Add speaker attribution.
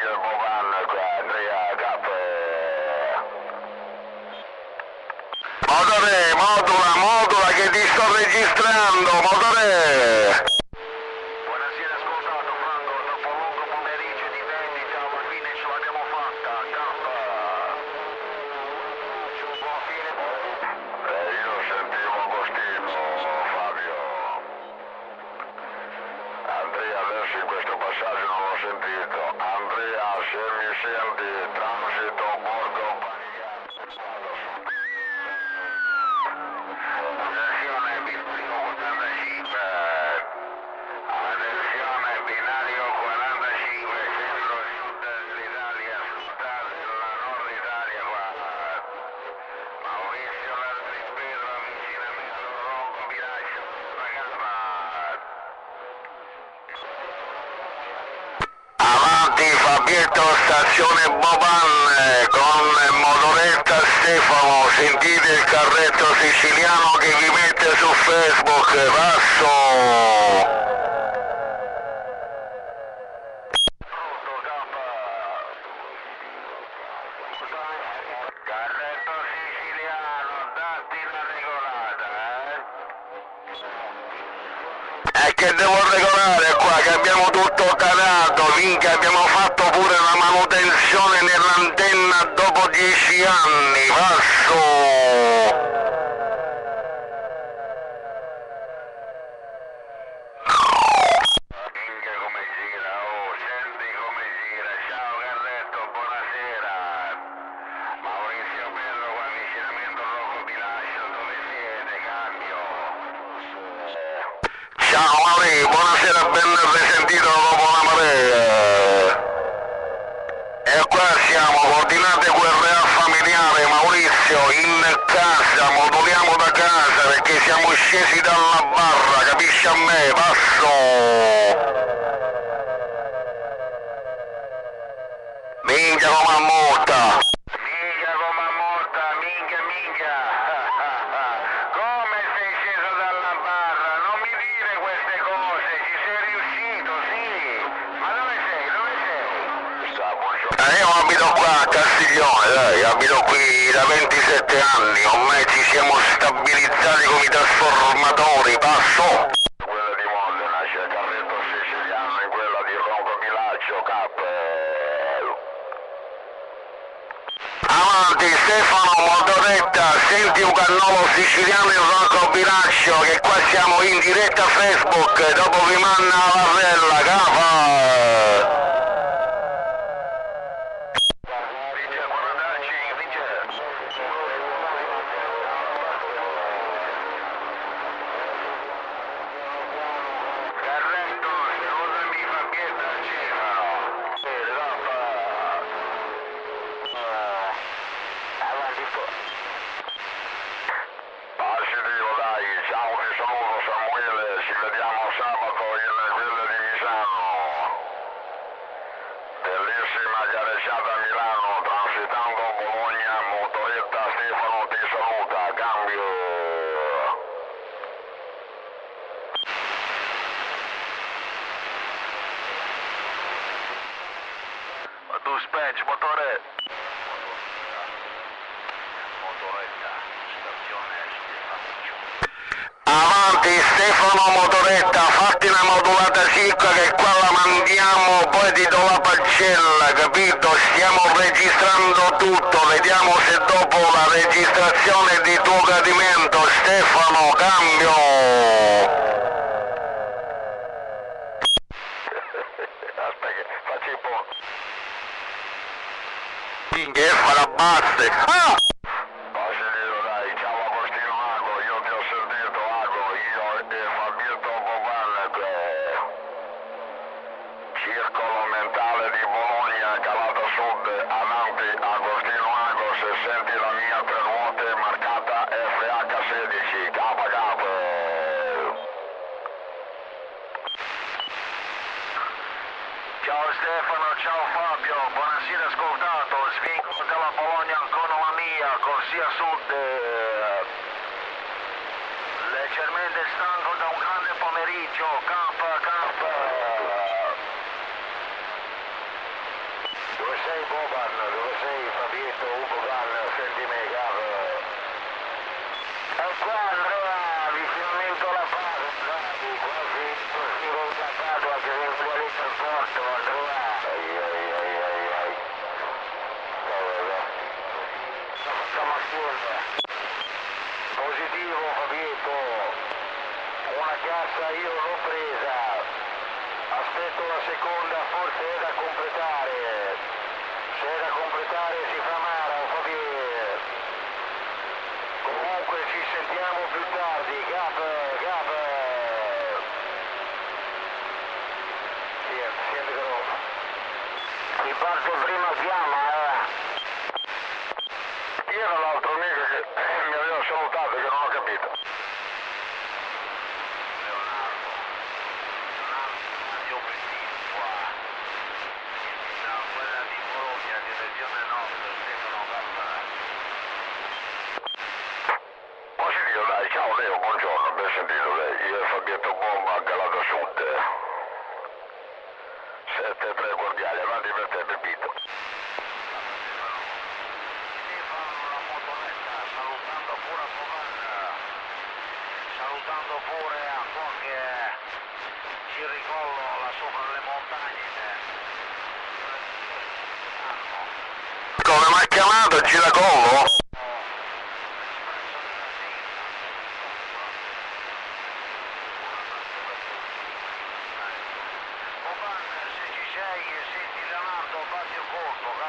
Speaker 1: io Bovan qua, Andrea Cap. Motore, modula che ti sto registrando, motore! Buonasera, ascoltato Franco, dopo un lungo pomeriggio di vendita alla fine ce l'abbiamo fatta, Cap. Buon fine. Io sentivo Agostino, Fabio. Andrea adesso in questo passaggio non l'ho sentito. Andrea, se mi senti, transito borgo Pania. Attenzione binario 45. Attenzione binario 45, centro-sud dell'Italia, sud della nord Italia qua. Maurizio Pedro, avvicinamento Ronco, Bilascio, Ragazza. Avanti Fabietto, stazione Boban, con motoretta Stefano, sentite il carretto siciliano che vi mette su Facebook, passo! Carretto siciliano, datti la regolata, E che devo regolare qua, che abbiamo tutto tarato, finché abbiamo fatto pure la manutenzione nell'antenna dopo 10 anni, passo! Minchia come gira, oh, senti come gira, ciao Carretto, buonasera. Maurizio Pedro, qua avvicinamento Rocco Bilascio, dove siete, cambio? Ciao Mauri, buonasera, ben risentito dopo la marea. E qua siamo, coordinate QRA familiare, Maurizio, in casa, moduliamo da casa perché siamo scesi dalla barra, capisci a me, passo! Minchia come ammorta! Minchia come ammorta, minchia! Come sei sceso dalla barra? Non mi dire queste cose, ci sei riuscito, sì! Ma dove sei? Io abito qua a Castiglione, dai, abito qui da 27 anni, ormai ci siamo stabilizzati come i trasformatori, passo! Quella di Modena, c'è il carretto siciliano e quella di Ronco Bilancio, Avanti Stefano, motoretta, senti un cannolo siciliano in Ronco Bilancio, che qua siamo in diretta Facebook, dopo vi manda la varrella, capa! Gareggiata a Milano, transitando Bologna, motoretta Stefano ti saluta, cambio. Tu speggi, motore. Motoretta, stazione Avanti Stefano, motoretta, fatti una modulata sicca che qua la mandiamo, poi ti do la parcella, capito? Stiamo registrando tutto, vediamo se dopo la registrazione di tuo gradimento, Stefano, cambio! Aspetta che faccio un po'. Che farà basse! Ah! Circolo mentale di Bologna, calata sud, avanti, Agostino Ago, se senti la mia tre ruote marcata FH16, KK. Ciao Stefano, ciao Fabio, buonasera ascoltato, svinco della Bologna ancora la mia, corsia sud, leggermente stanco da un grande pomeriggio, KK. sei Boban? Dove sei Fabietto, Boban? Sentimi capo. E qua Andrea, avvicinamento alla base, quasi così contattato anche eventuali trasporto, Andrea. Ai. Stamattina. Positivo Fabietto. Una cassa io l'ho presa. Aspetto la seconda, forse è da completare. Se è da completare si fa male, Fabietto. Comunque ci sentiamo più tardi, Gap. Senti però. Si parte prima chiama, Chi era l'altro amico che mi aveva salutato che non ho capito? Leonardo Bettini qua. Quella di Bologna, direzione nord, seguono Gaspara. Ho sentito, dai, ciao Leo, buongiorno, ben sentito lei, io e Fabietto Bomba a Galata Sud. 7-3 cordiali, avanti per te, Pepito. Salutando pure a qualche giricollo là sopra le montagne. Come mi ha chiamato giracollo? Se ci sei, senti Leonardo, batti il colpo, K.